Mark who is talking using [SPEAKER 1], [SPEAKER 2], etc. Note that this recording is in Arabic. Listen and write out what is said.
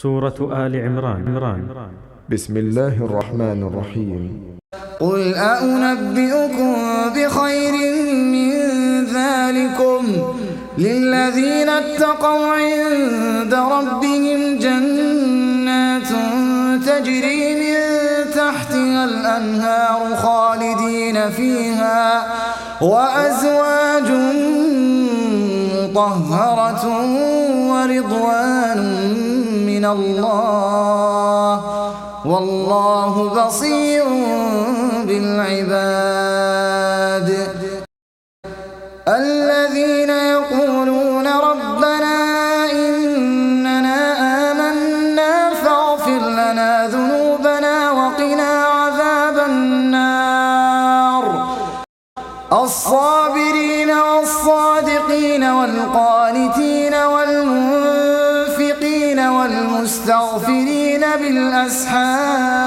[SPEAKER 1] سورة آل عمران.
[SPEAKER 2] بسم الله الرحمن الرحيم.
[SPEAKER 3] قل أنبئكم بخير من ذلكم للذين اتقوا عند ربهم جنات تجري من تحتها الأنهار خالدين فيها وأزواج مطهرة ورضوان من الله والله بصير بالعباد. الذين يقولون ربنا إننا آمنا فاغفر لنا ذنوبنا وقنا عذاب النار. الصابرين والصادقين والقانتين والمنفقين والمستغفرين بالأسحار